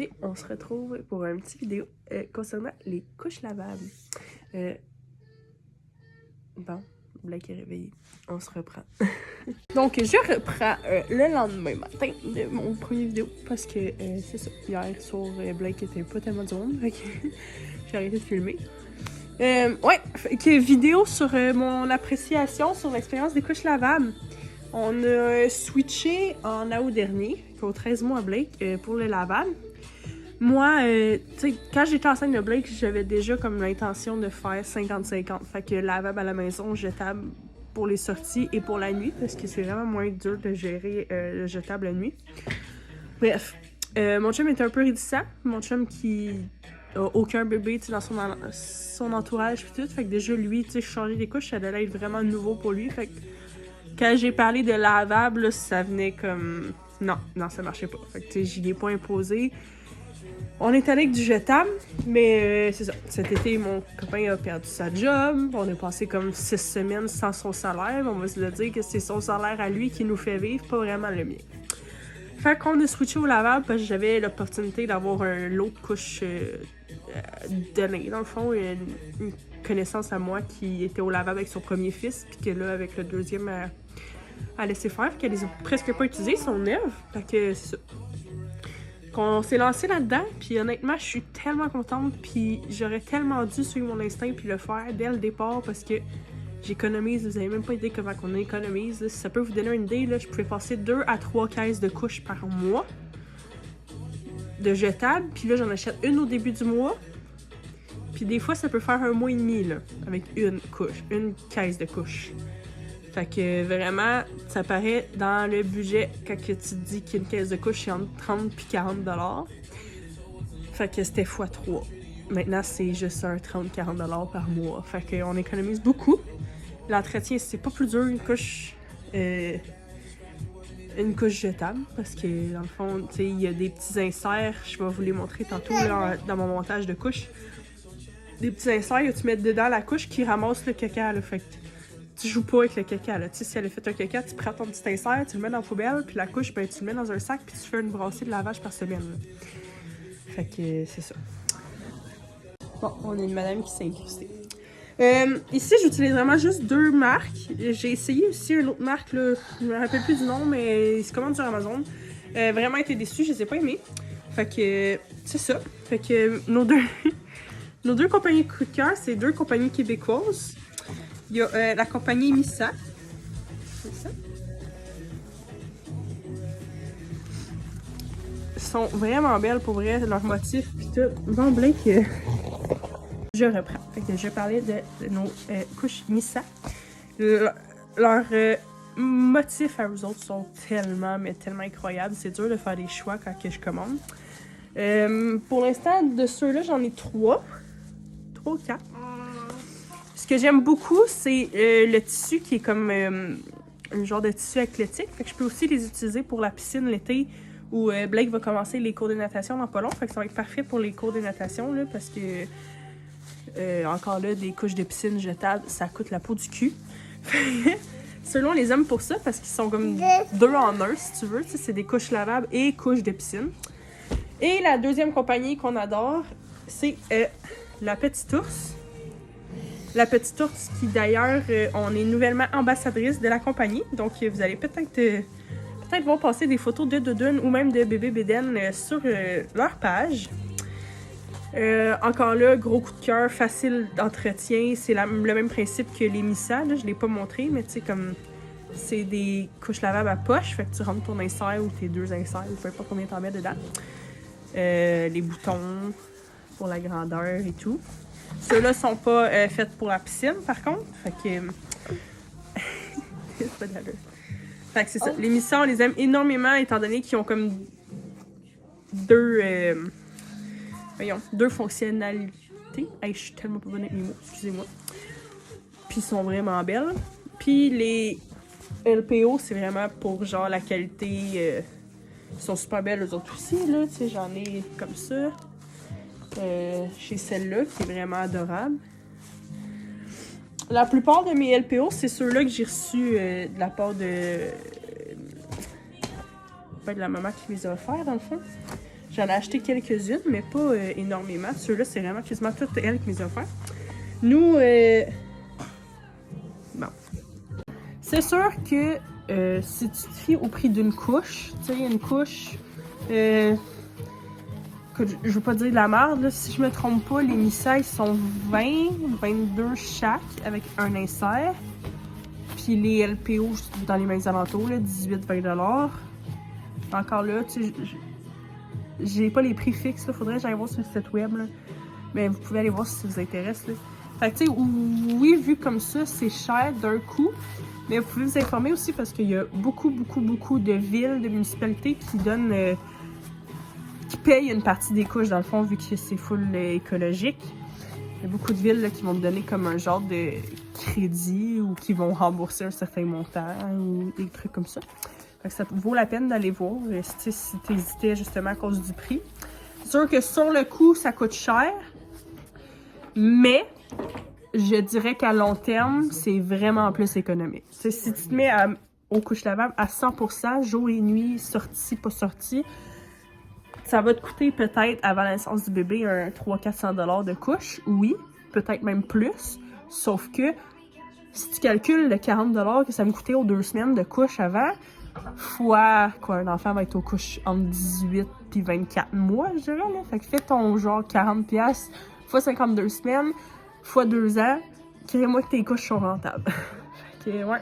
Aujourd'hui, on se retrouve pour une petite vidéo concernant les couches lavables. Bon, Blake est réveillé. On se reprend. Donc, je reprends le lendemain matin de mon premier vidéo parce que c'est ça. Hier soir, Blake était pas tellement du monde, fait que j'ai arrêté de filmer. Ouais, fait que vidéo sur mon appréciation sur l'expérience des couches lavables. On a switché en août dernier, au 13 mois à Blake, pour le lavable. Moi, tu sais, quand j'étais enceinte de Blake, j'avais déjà comme l'intention de faire 50-50. Fait que lavable à la maison, jetable pour les sorties et pour la nuit, parce que c'est vraiment moins dur de gérer le jetable la nuit. Bref, mon chum était un peu réticent. Mon chum qui a aucun bébé dans son entourage et tout. Fait que déjà, lui, tu sais, changer les couches, ça allait être vraiment nouveau pour lui. Fait que quand j'ai parlé de lavable, là, ça venait comme... Non, ça marchait pas. Fait que, tu sais, j'y ai pas imposé. On est allé avec du jetable, mais c'est ça. Cet été, mon copain a perdu sa job. On a passé comme 6 semaines sans son salaire. On va se le dire que c'est son salaire à lui qui nous fait vivre, pas vraiment le mien. Fait qu'on a switché au lavable parce que j'avais l'opportunité d'avoir un lot de couches données. Dans le fond, une connaissance à moi qui était au lavable avec son premier fils, puis que là, avec le deuxième, elle laissé faire, qu'elle les a presque pas utilisées, sont neuves. Fait que c'est ça. On s'est lancé là-dedans, puis honnêtement, je suis tellement contente, puis j'aurais tellement dû suivre mon instinct puis le faire dès le départ parce que j'économise, vous avez même pas idée comment on économise. Là. Si ça peut vous donner une idée, là, je pouvais passer 2 à 3 caisses de couches par mois de jetables, puis là, j'en achète une au début du mois, puis des fois, ça peut faire 1 mois et demi, là, avec une caisse de couches. Fait que vraiment, ça paraît dans le budget quand tu te dis qu'une caisse de couches c'est entre 30 et 40 $. Fait que c'était x3. Maintenant, c'est juste un 30-40 $ par mois. Fait qu'on économise beaucoup. L'entretien, c'est pas plus dur une couche jetable. Parce que dans le fond, tu sais, il y a des petits inserts. Je vais vous les montrer tantôt là, dans mon montage de couches. Des petits inserts que tu mets dedans la couche qui ramasse le caca. Là. Fait que tu joues pas avec le caca, là. Tu sais, si elle a fait un caca, tu prends ton petit insert, tu le mets dans la poubelle, puis la couche, ben, tu le mets dans un sac, puis tu fais une brassée de lavage par semaine, là. Fait que c'est ça. Bon, on a une madame qui s'est incrustée. Ici, j'utilise vraiment juste 2 marques. J'ai essayé aussi une autre marque, là. Je me rappelle plus du nom, mais il se commande sur Amazon. Vraiment été déçue, je les ai pas aimés. Fait que c'est ça. Fait que nos deux compagnies de coup de cœur, c'est 2 compagnies québécoises. Il y a la compagnie Missa. C'est ça. Ils sont vraiment belles pour vrai, leurs motifs pis tout. Bon, Blake, je reprends. Fait que je parlais de nos couches Missa. Leurs motifs à eux autres sont tellement, mais tellement incroyables. C'est dur de faire des choix quand que je commande. Pour l'instant, de ceux-là, j'en ai 3. 3 ou 4. Ce que j'aime beaucoup, c'est le tissu qui est comme un genre de tissu athlétique. Fait que je peux aussi les utiliser pour la piscine l'été où Blake va commencer les cours de natation dans pas long. Fait que ça va être parfait pour les cours de natation là, parce que encore là, des couches de piscine jetables, ça coûte la peau du cul. Ceux-là, on les aime pour ça parce qu'ils sont comme 2 en 1 si tu veux. Tu sais, c'est des couches lavables et couches de piscine. Et la deuxième compagnie qu'on adore, c'est la Petite Ours. La Petite Ours qui d'ailleurs, on est nouvellement ambassadrice de la compagnie. Donc vous allez peut-être voir passer des photos de Doudoune ou même de bébé Bédène sur leur page. Encore là, gros coup de cœur, facile d'entretien. C'est le même principe que les Missa. Là, je ne l'ai pas montré, mais tu sais, comme c'est des couches lavables à poche. Fait que tu rentres ton insert ou tes 2 inserts, ou peu importe combien t'en mets dedans. Les boutons pour la grandeur et tout. Ceux-là sont pas faits pour la piscine, par contre. Fait que... c'est pas d'allure. Fait que c'est ça. Les Missa, on les aime énormément, étant donné qu'ils ont comme 2 fonctionnalités. Hey, je suis tellement pas bonne avec mes mots, excusez-moi. Puis ils sont vraiment belles. Puis les LPO, c'est vraiment pour genre la qualité... ils sont super belles, eux autres aussi, là. Tu sais, j'en ai comme ça. Chez celle-là, qui est vraiment adorable. La plupart de mes LPO, c'est ceux-là que j'ai reçus de la part de la maman qui les a offerts, dans le fond. J'en ai acheté quelques-unes, mais pas énormément. Ceux-là, c'est vraiment quasiment toutes elles qui me les ont offert. Nous, bon. C'est sûr que si tu te fies au prix d'une couche, tu sais, une couche, je veux pas dire de la merde, là, si je me trompe pas, les mi-size sont 20, 22 chaque avec un insert. Puis les LPO dans les mêmes alentours, 18-20$. Encore là, tu sais, j'ai pas les prix fixes, là, faudrait que j'aille voir sur le site web, là. Mais vous pouvez aller voir si ça vous intéresse, là. Fait que tu sais, oui, vu comme ça, c'est cher d'un coup. Mais vous pouvez vous informer aussi parce qu'il y a beaucoup de villes, de municipalités qui donnent, qui payent une partie des couches dans le fond vu que c'est full écologique. Il y a beaucoup de villes là, qui vont te donner comme un genre de crédit ou qui vont rembourser un certain montant ou des trucs comme ça. Fait que ça vaut la peine d'aller voir si tu hésitais justement à cause du prix. C'est sûr que sur le coup, ça coûte cher, mais je dirais qu'à long terme, c'est vraiment plus économique. T'sais, si tu te mets aux couches lavables à 100%, jour et nuit, sortie, pas sortie, ça va te coûter peut-être avant la naissance du bébé un 300-400$ de couche, oui, peut-être même plus. Sauf que si tu calcules le 40$ que ça me coûtait aux 2 semaines de couche avant, fois quoi, un enfant va être aux couches entre 18 et 24 mois, je dirais, là. Fait que fais ton genre 40$ fois 52 semaines, fois 2 ans, crée-moi que tes couches sont rentables. Fait que, ouais.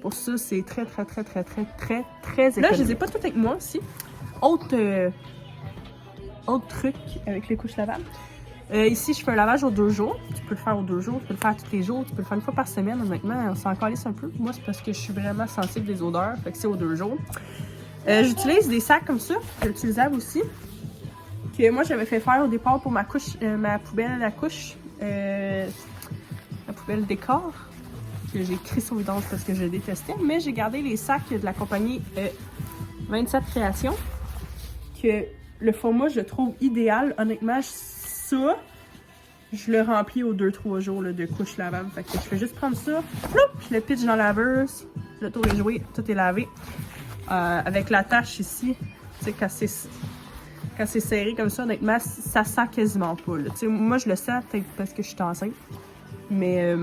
Pour ça, c'est très économique. Là, je les ai pas toutes avec moi aussi. Autre truc avec les couches lavables. Ici, je fais un lavage aux 2 jours. Tu peux le faire aux 2 jours, tu peux le faire tous les jours, tu peux le faire une fois par semaine. Honnêtement, on s'en calisse un peu. Moi, c'est parce que je suis vraiment sensible des odeurs. Fait que c'est aux 2 jours. J'utilise des sacs comme ça, réutilisables aussi. Que moi, j'avais fait faire au départ pour ma couche, ma poubelle à couche. La poubelle décor. Que j'ai écrit sur vidange parce que je détestais. Mais j'ai gardé les sacs de la compagnie 27 Créations. Que le format, je le trouve idéal. Honnêtement, ça, je le remplis aux 2-3 jours là, de couches lavables. Fait que je fais juste prendre ça, je le pitch dans la laveuse, le tour est joué, tout est lavé. Avec la tache ici, tu sais, quand c'est serré comme ça, honnêtement, ça sent quasiment pas. Moi, je le sens peut-être parce que je suis enceinte. Mais,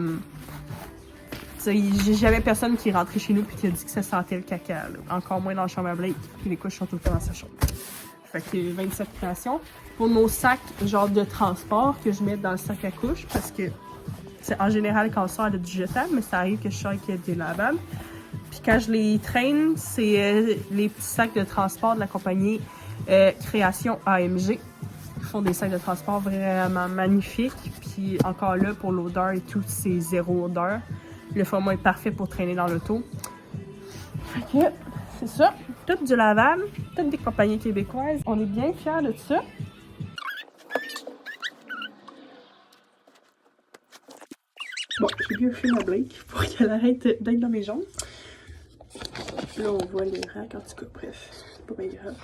j'ai jamais personne qui est rentré chez nous et qui a dit que ça sentait le caca. Là. Encore moins dans la chambre à Blake, puis les couches sont tout le temps dans sa chambre. Fait que 27 créations. Pour nos sacs genre de transport que je mets dans le sac à couche parce que c'est en général quand on sort elle a du jetable, mais ça arrive que je sors qu'il y a des lavables. Puis quand je les traîne, c'est les petits sacs de transport de la compagnie Création AMG. Ils font des sacs de transport vraiment magnifiques. Puis encore là, pour l'odeur et tout, c'est zéro odeur. Le format est parfait pour traîner dans l'auto. Fait que c'est ça. Tout du lavable, toutes des compagnies québécoises. On est bien fiers de ça. Bon, j'ai bien fait ma Blake pour qu'elle arrête d'être dans mes jambes. Là, on voit les racks, en tout cas, bref, c'est pas bien grave.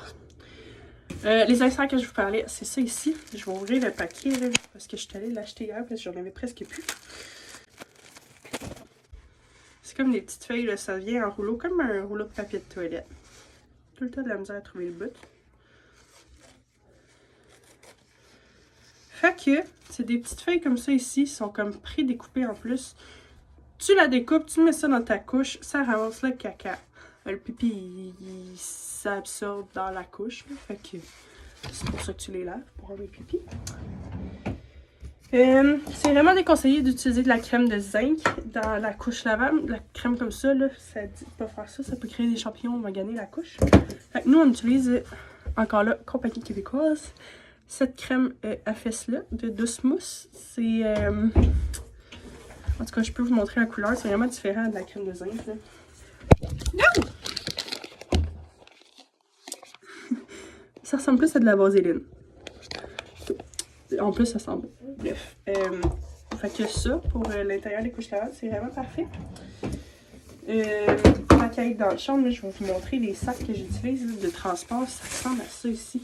Les inserts que je vous parlais, c'est ça ici. Je vais ouvrir le paquet là, parce que je suis allée l'acheter hier parce que j'en avais presque plus. C'est comme des petites feuilles, là, ça vient en rouleau, comme un rouleau de papier de toilette. Tout le temps de la misère à trouver le bout. Fait que c'est des petites feuilles comme ça ici, sont comme pré-découpées en plus. Tu la découpes, tu mets ça dans ta couche, ça ramasse le caca. Le pipi, il s'absorbe dans la couche. Fait que c'est pour ça que tu les laves, pour avoir le pipi. C'est vraiment déconseillé d'utiliser de la crème de zinc dans la couche lavable. La crème comme ça, là, ça dit de pas faire ça. Ça peut créer des champignons, on va gagner la couche. Fait que nous, on utilise, encore là, compagnie québécoise, cette crème à fesses-là, de douce mousse. C'est... En tout cas, je peux vous montrer la couleur. C'est vraiment différent de la crème de zinc, là. Non! Ça ressemble plus à de la vaseline. En plus, ça sent bon. Bref. Fait que ça, pour l'intérieur des couches lavables, c'est vraiment parfait. Quand elle est dans la chambre, là, je vais vous montrer les sacs que j'utilise de transport. Ça ressemble à ça ici.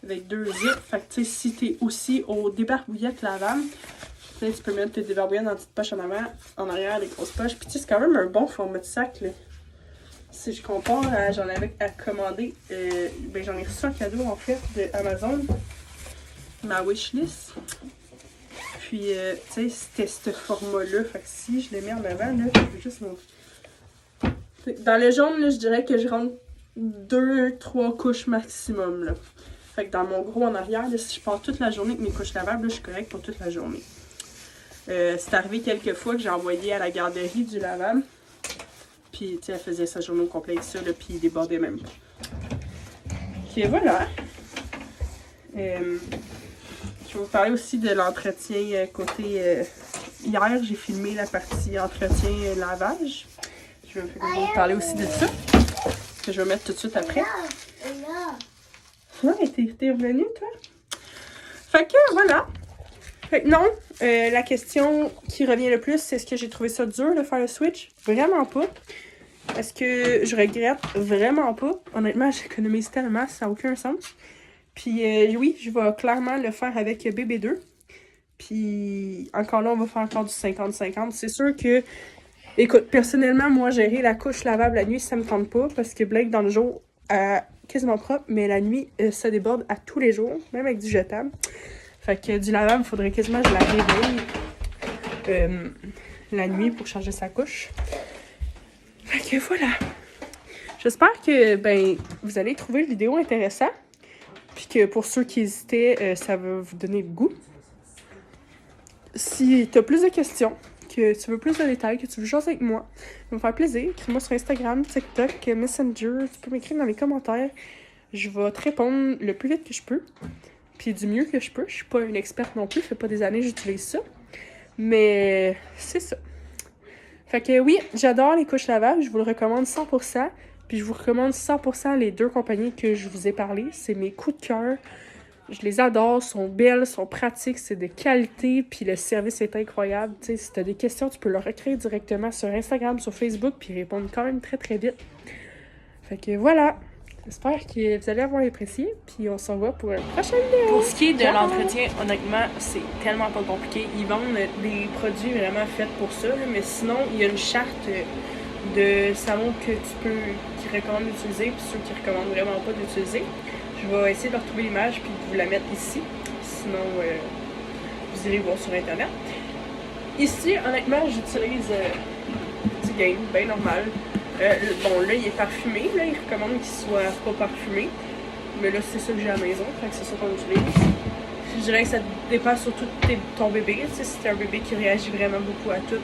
Avec 2 zips. Fait que tu sais, si t'es aussi aux débarbouillettes lavables, tu peux mettre tes débarbouillettes dans une petite poche en avant, en arrière, des grosses poches. Puis tu sais, c'est quand même un bon format de sac, là. si je compare, j'en avais à commander, ben j'en ai reçu un cadeau en fait de Amazon, ma wishlist. Puis, tu sais, c'était ce format-là. Fait que si je le mets en avant, là, je vais juste montrer. Dans le jaune, là, je dirais que je rentre 2-3 couches maximum, là. Fait que dans mon gros en arrière, là, si je pars toute la journée avec mes couches lavables, là, je suis correcte pour toute la journée. C'est arrivé quelques fois que j'ai envoyé à la garderie du lavable. Puis, tu sais, elle faisait sa journée au complet avec ça, là, puis il débordait même pas. Ok, voilà. Je vais vous parler aussi de l'entretien côté... hier, j'ai filmé la partie entretien lavage. Je vais vous parler aussi de ça. Que je vais mettre tout de suite après. Ouais, t'es revenue, toi? Fait que, voilà. Fait que non, la question qui revient le plus, c'est est-ce que j'ai trouvé ça dur de faire le switch? Vraiment pas. Est-ce que je regrette? Vraiment pas. Honnêtement, j'économise tellement, ça n'a aucun sens. Puis oui, je vais clairement le faire avec BB2. Puis encore là, on va faire encore du 50-50. C'est sûr que, écoute, personnellement, moi, gérer la couche lavable la nuit, ça me tente pas. Parce que Blake, dans le jour, quasiment propre, mais la nuit, ça déborde à tous les jours, même avec du jetable. Fait que du lavable, il faudrait quasiment que je la réveille la nuit pour changer sa couche. Fait que voilà. J'espère que vous allez trouver la vidéo intéressante. Puis que pour ceux qui hésitaient, ça va vous donner le goût. Si tu as plus de questions, que tu veux plus de détails, que tu veux jaser avec moi, ça va me faire plaisir. Écris-moi sur Instagram, TikTok, Messenger. Tu peux m'écrire dans les commentaires. Je vais te répondre le plus vite que je peux. Puis du mieux que je peux. Je suis pas une experte non plus. Ça fait pas des années que j'utilise ça. Mais c'est ça. Fait que oui, j'adore les couches lavables. Je vous le recommande 100%. Puis je vous recommande 100% les deux compagnies que je vous ai parlé. C'est mes coups de cœur. Je les adore, sont belles, sont pratiques, c'est de qualité, puis le service est incroyable. Tu sais, si tu as des questions, tu peux leur écrire directement sur Instagram, sur Facebook, puis répondre quand même très très vite. Fait que voilà, j'espère que vous allez avoir apprécié, puis on se revoit pour une prochaine vidéo. Pour ce qui est de l'entretien, honnêtement, c'est tellement pas compliqué. Ils vendent des produits vraiment faits pour ça, là, mais sinon, il y a une charte de savon que qui recommandent d'utiliser, puis ceux qui recommandent vraiment pas d'utiliser. Je vais essayer de retrouver l'image puis de vous la mettre ici. Sinon, vous irez voir sur Internet. Ici, honnêtement, j'utilise du Gain, bien normal. Bon, là, il est parfumé. Là, il recommande qu'il soit pas parfumé. Mais là, c'est ça que j'ai à la maison. Fait que c'est ça qu'on utilise. Je dirais que ça dépend surtout de ton bébé. Tu sais, si t'es un bébé qui réagit vraiment beaucoup à tout,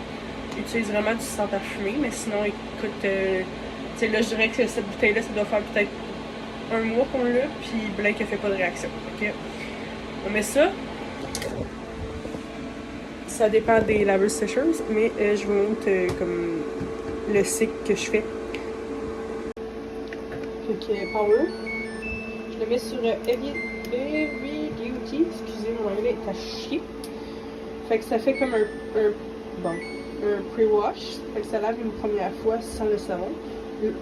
utilise vraiment du sang parfumé. Mais sinon, écoute, tu sais, là, je dirais que cette bouteille-là, ça doit faire peut-être un mois qu'on l'a, puis Blake a fait pas de réaction. Ok, on met ça. Ça dépend des laveuses sécheuses, mais je vous montre comme le cycle que je fais. Ok, power. Je le mets sur heavy duty. Excusez, mon anglais est à chier. Fait que ça fait comme un pre-wash. Fait que ça lave une première fois sans le savon,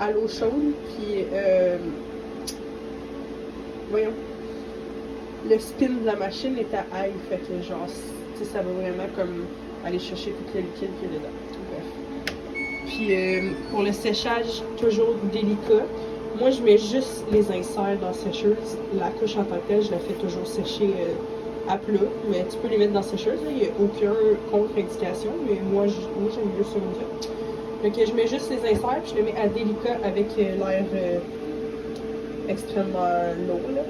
à l'eau chaude, puis voyons, le spin de la machine est à high, fait que genre, tu sais, ça va vraiment comme aller chercher tout le liquide qui est dedans. Bref. Puis pour le séchage, toujours délicat. Moi, je mets juste les inserts dans la sécheuse. La couche en tant que telle, je la fais toujours sécher à plat, mais tu peux les mettre dans la sécheuse. Il n'y a aucune contre-indication, mais moi j'aime mieux ça comme ça. Donc je mets juste les inserts, puis je les mets à délicat avec l'air extrêmement lourd, là.